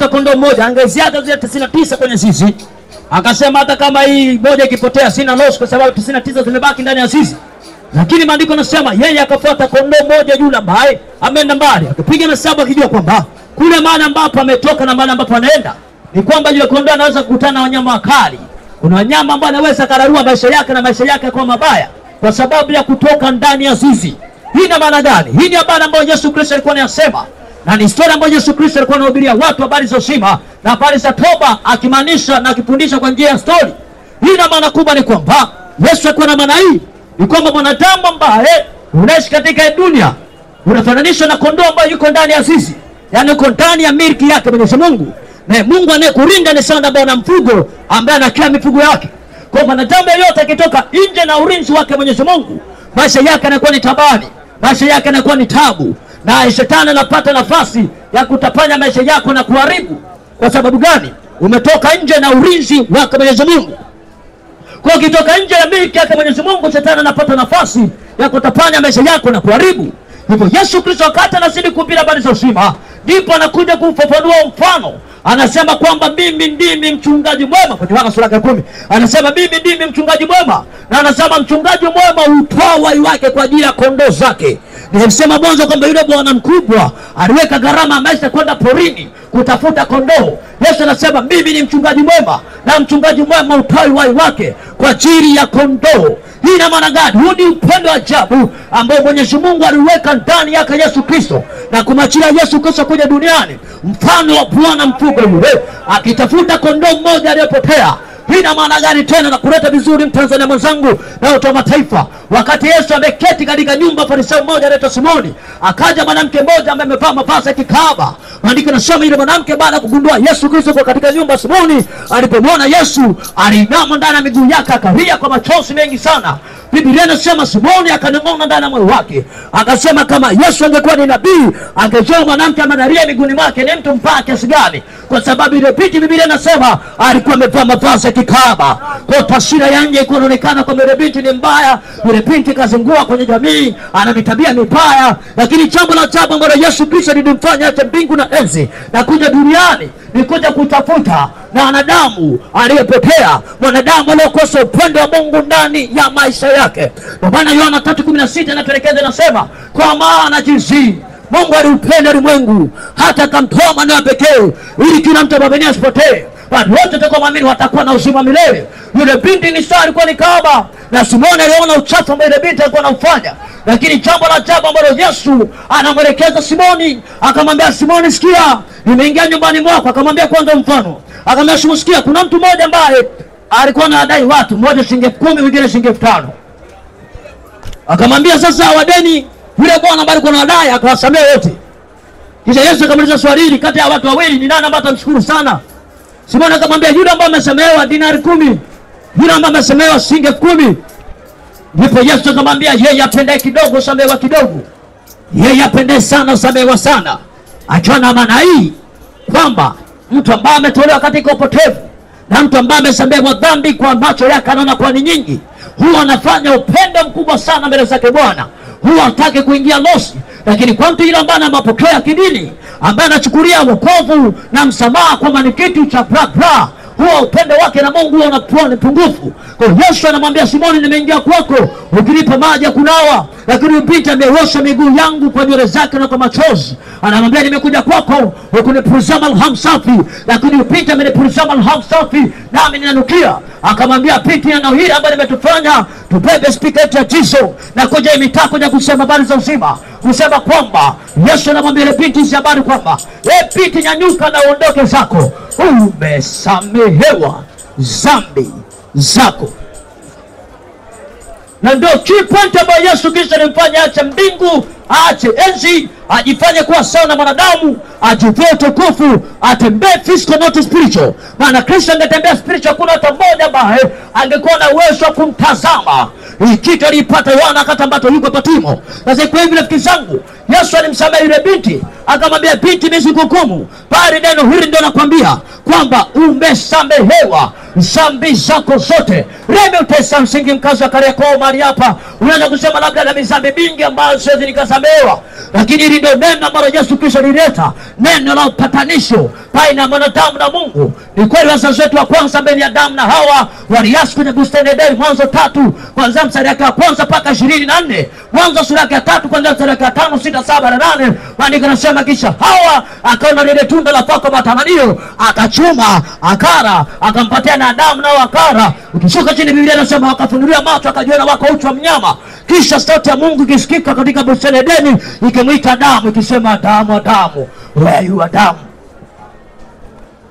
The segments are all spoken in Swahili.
kondoo mmoja, angeziacha zile 99 kwenye zizi. Akasema hata kama hii moja ikipotea sina loss, kwa sababu 99 zimebaki ndani ya zizi. Lakini maandiko yanasema yeye akafuata kondoo moja yule ambaye ameenda mbali. Akapiga hesabu akijua kwamba kule mahali ambapo ametoka na mahali ambapo anaenda ni kwamba yule kondoo anaweza kukutana na wanyama wakali. Kuna wanyama ambao anaweza kararua maisha yake na maisha yake kwa mabaya kwa sababu ya kutoka ndani ya zizi. Hii ina maana gani? Hii ni habari ambayo Yesu Kristo alikuwa anasema. Na ni historia ambayo Yesu Kristo alikuwa anahubiria watu habari za uzima na habari za toba, akimaanisha na akifundisha kwa njia ya story. Hii ina maana kubwa ni kwamba Yesu alikuwa na maana hii ni kwamba mwanadamu ambaye unaishi katika dunia unafananishwa na kondoo ambaye yuko ndani ya zizi. Yaani uko ndani ya milki yake Mwenyezi Mungu. Na Mungu anayekurinda ni sana bwana mfugo ambaye anakea mifugo yake. Kwa mwanadamu yeyote akitoka nje na ulinzi wake Mwenyezi Mungu, maisha yake yanakuwa ni tabani, maisha yake yanakuwa ni tabu, na shetani anapata nafasi ya kutapanya maisha yako na kuharibu. Kwa sababu gani? Umetoka nje na ulinzi wake Mwenyezi Mungu. Kwa ukitoka nje ya milki yake Mwenyezi Mungu, shetani anapata nafasi ya kutapanya maisha yako na kuharibu. Hivyo Yesu Kristo wakati anazidi kuhubiri habari za uzima, ndipo anakuja kufafanua mfano. Anasema kwamba mimi ndimi mchungaji mwema. Kwenye Yohana sura ya 10 anasema mimi ndimi mchungaji mwema, na anasema mchungaji mwema hutoa uhai wake kwa ajili ya kondoo zake. Nilisema mwanzo kwamba yule bwana mkubwa aliweka gharama ya maisha kwenda porini kutafuta kondoo. Yesu anasema mimi ni mchungaji mwema, na mchungaji mwema hutoa uhai wake kwa ajili ya kondoo. Hii ina maana gani? Huu ni upendo wa ajabu ambao Mwenyezi Mungu aliweka ndani yake Yesu Kristo na kumachia Yesu Kristo kuja duniani, mfano wa bwana mfugo yule akitafuta kondoo mmoja aliyepotea. Hii ina maana gani tena na kuleta vizuri Mtanzania mwenzangu na watu wa mataifa? Wakati Yesu ameketi katika nyumba Farisayo mmoja anaitwa Simoni, akaja mwanamke mmoja ambaye amevaa mavazi ya kikahaba. Maandiko yanasema yule mwanamke baada ya kugundua Yesu Kristo kwa katika nyumba ya Simoni, alipomwona Yesu alinama ndani ya miguu yake akalia kwa machozi mengi sana. Biblia inasema Simoni akanong'ona ndani ya moyo wake, akasema kama Yesu angekuwa ni nabii angejua mwanamke amanalia miguuni mwake ni mtu mbaya kiasi gani, kwa sababu ile binti Biblia inasema alikuwa amevaa mavazi ya kikahaba. Kwa taswira ya nje iko inaonekana kwamba ile binti ni mbaya, ile binti kazingua kwenye jamii, ana tabia mibaya. Lakini jambo la ajabu ambalo Yesu Kristo alimfanya hata mbingu na enzi na kuja duniani ni kuja kutafuta na wanadamu aliyepotea, mwanadamu aliyekosa upendo wa Mungu ndani ya maisha yake. Kwa maana Yohana 3:16 anatuelekeza nasema, kwa maana jinsi Mungu aliupenda ulimwengu hata akamtoa mwanawe pekee ili kila mtu amwamini asipotee, bali wote watakaoamini watakuwa na uzima milele. Yule binti ni sawa alikuwa ni kahaba, na Simoni aliona uchafu ambao ile binti alikuwa anafanya. Lakini jambo la ajabu ambalo Yesu anamwelekeza Simoni, akamwambia Simoni, sikia, nimeingia nyumbani mwako. Akamwambia kwanza mfano, akamwambia Simoni, sikia, kuna mtu mmoja ambaye alikuwa anadai watu, mmoja shilingi 10,000 mwingine shilingi 5,000. Akamwambia sasa wadeni yule bwana ambaye alikuwa anadai akawasamehe wote. Kisha Yesu akamuuliza swali hili, kati ya watu wawili ni nani ambaye atamshukuru sana? Simoni akamwambia yule ambaye amesamehewa dinari 10, yule ambaye amesamehewa shilingi 10,000. Ndipo Yesu akamwambia yeye apende kidogo samehewa kidogo, yeye apende sana samehewa sana. Akiwa na maana hii kwamba mtu ambaye ametolewa katika upotevu na mtu ambaye amesamehewa dhambi kwa macho yake anaona kwa ni nyingi, huwa anafanya upendo mkubwa sana mbele zake Bwana, huwa hataki kuingia losi. Lakini kwa mtu yule ambaye ana mapokeo ya kidini, ambaye anachukulia wokovu na msamaha kwamba ni kitu cha bra, huwa upendo wake na Mungu unakuwa ni pungufu. Kwa Yesu anamwambia Simoni, nimeingia kwako ukinipa maji ya kunawa, lakini upita ameosha miguu yangu kwa nywele zake na kwa machozi. Anamwambia nimekuja kwako ukunipulizama alhamu safi, lakini upita amenipulizama alhamu safi nami ninanukia. Akamwambia piti na hili ambayo nimetufanya tubebe speaker yetu ya jizo na kuja mitaa kuja kusema habari za uzima, kusema kwamba Yesu anamwambia ile binti hizi habari kwamba wewe binti, nyanyuka na uondoke zako, umesamehewa dhambi zako. Na ndio key point ambayo Yesu Kristo alimfanya aache mbingu, aache enzi, ajifanye kuwa sawa na mwanadamu, ajivue utukufu, atembee physical not spiritual. Maana Kristo angetembea spiritual, kuna hata mmoja ambaye angekuwa na uwezo wa kumtazama. Hii kitu alipata Yohana wakati ambapo yuko Patimo. Sasa kwa hivyo rafiki zangu, Yesu alimsamehe yule binti, akamwambia binti, nisikuhukumu, bali neno hili ndio nakwambia kwamba umesamehewa dhambi zako zote. Reme utesa msingi mkazo wa Kariakoo mahali hapa. Unaweza kusema labda na dhambi mingi ambazo siwezi nikasamehewa, lakini hili ndio neno ambalo Yesu Kristo alileta, neno la upatanisho baina ya mwanadamu na Mungu. Ni kweli wazazi wetu wa kwanza mbele ya Adamu na Hawa waliasi kwenye bustani ya Edeni, Mwanzo 3 kuanzia mstari wa kwanza mpaka 24. Mwanzo sura ya 3 kuanzia mstari wa 5, 6, 7 na 8. Maandiko yanasema kisha Hawa akaona lile tunda la pako matamanio, akachuma, akara, akampatia na Adamu nao akara. Ukishuka chini Biblia inasema wakafunulia macho, akajiona wako uchi wa mnyama. Kisha sauti ya Mungu ikisikika katika bustani ya Edeni ikimwita Adamu ikisema, Adamu, Adamu, where you Adamu?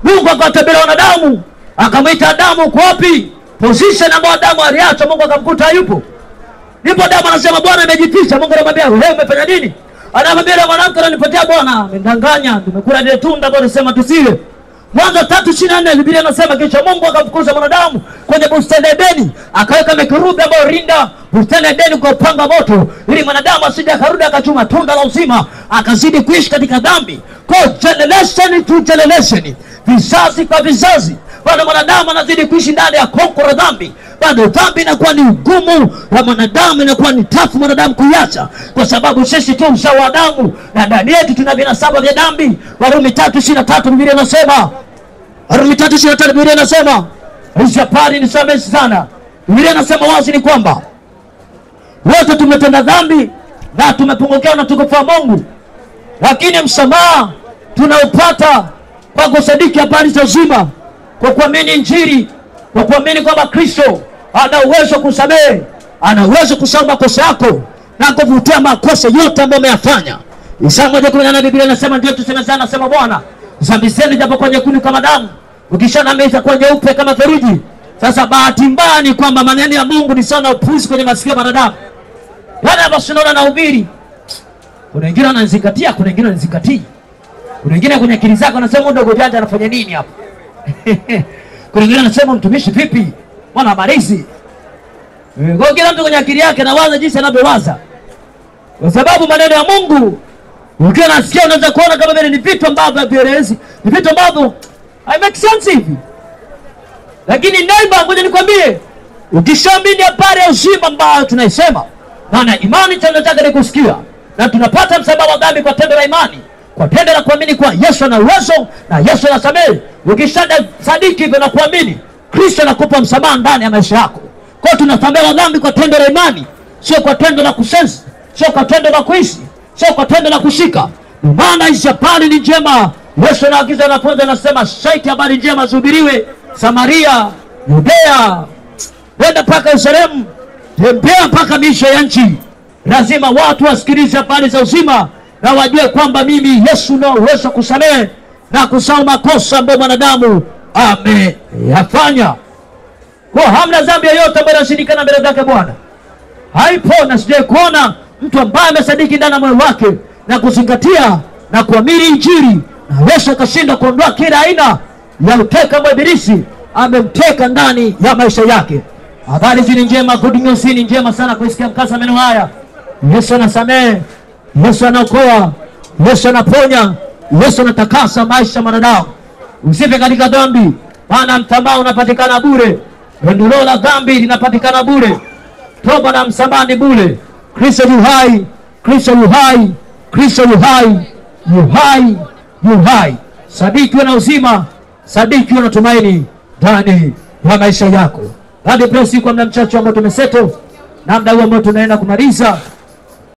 Mungu akatembelea wanadamu, akamwita Adamu, uko wapi? Position ambayo Adamu aliacha, Mungu akamkuta hayupo. Ndipo Adamu anasema, Bwana amejificha. Mungu anamwambia, wewe umefanya nini? Anamwambia, mwanamke ananipatia Bwana, amendanganya, nimekula ile tunda ambalo alisema tusile. Mwanzo 3:24 Biblia inasema kisha Mungu akamfukuza mwanadamu kwenye bustani ya Edeni, akaweka mikerubi ambayo rinda bustani ya Edeni kwa upanga moto, ili mwanadamu asije akarudi akachuma tunda la uzima akazidi kuishi katika dhambi. Kwa generation to generation, vizazi kwa vizazi, bado mwanadamu anazidi kuishi ndani ya kokoro dhambi. Bado dhambi inakuwa ni ugumu wa mwanadamu, inakuwa ni tafu mwanadamu kuiacha, kwa sababu sisi tu msawa wa damu na ndani yetu tuna vinasaba vya dhambi. Warumi 3:23 Biblia inasema, Warumi 3:23 Biblia inasema, Isapari nisamehe sana. Biblia inasema wazi ni kwamba wote tumetenda dhambi na tumepungukiwa na utukufu wa Mungu, lakini msamaha tunaupata kwa kusadiki habari za uzima, kwa kuamini Injili, kwa kuamini kwamba Kristo ana uwezo kusamehe, ana uwezo kusamehe makosa yako na kuvutia makosa yote ambayo umeyafanya. Isaya 1:18 Biblia inasema, ndio tuseme sana, nasema Bwana, dhambi zenu japo kwa nyekundu kama damu, ukishanameza kwa nyeupe kama theluji. Sasa bahati mbaya ni kwamba maneno ya Mungu ni sana upuzi kwenye masikio ya wanadamu. Wale ambao tunaona na ubiri, kuna wengine wanazingatia, kuna wengine wanazingatia. Kuna wengine kwenye akili zako anasema ndogo janja anafanya nini hapa? Kuna wengine anasema mtumishi vipi? Bwana habarizi. Kwa kila mtu kwenye akili yake anawaza jinsi anavyowaza. Kwa sababu maneno ya Mungu ukiwa nasikia unaweza kuona kama vile ni vitu ambavyo havieleweki, ni vitu ambavyo I make sense hivi. Lakini neighbor, ngoja nikwambie, ukishaamini habari ya uzima ambayo tunaisema, maana imani chanzo chake ni kusikia, na tunapata msamaha wa dhambi kwa tendo la imani, kwa tendo la kuamini kwa Yesu ana uwezo na Yesu anasamehe. Ukishasadiki hivyo na kuamini, Kristo anakupa msamaha ndani ya maisha yako. Kwa hiyo tunasamehewa dhambi kwa tendo la imani, sio kwa tendo la kusensi, sio kwa tendo la kuishi, sio kwa tendo la kushika. Maana Isapari ni njema. Yesu anaagiza wanafunzi, anasema shaiti habari njema zihubiriwe Samaria, Yudea, wenda mpaka Yerusalemu, tembea mpaka miisho ya nchi. Lazima watu wasikilize habari za uzima na wajue kwamba mimi Yesu na uwezo kusamehe na kusahau makosa ambayo mwanadamu ameyafanya. Kwa hamna dhambi yoyote ambayo inashindikana mbele zake Bwana. Haipo, na sije kuona mtu ambaye amesadiki ndani ya moyo wake na kuzingatia na kuamini Injili, na Yesu akashinda kuondoa kila aina ya uteka wa ibilisi amemteka ndani ya maisha yake. Habari hizi ni njema, good news ni njema sana kusikia mkasa maneno haya. Yesu anasamehe, Yesu anaokoa, Yesu anaponya, Yesu anatakasa maisha ya mwanadamu. Usife katika dhambi, maana msamaha unapatikana bure. Ondoleo la dhambi linapatikana bure. Toba na msamaha ni bure. Kristo yu hai, Kristo yu hai, Kristo yu hai, yu hai, yu hai. Sadiki na uzima, sadiki na tumaini ndani ya maisha yako. Hadi siku kwa muda mchache ambao tumeseto na muda huo ambao tunaenda kumaliza.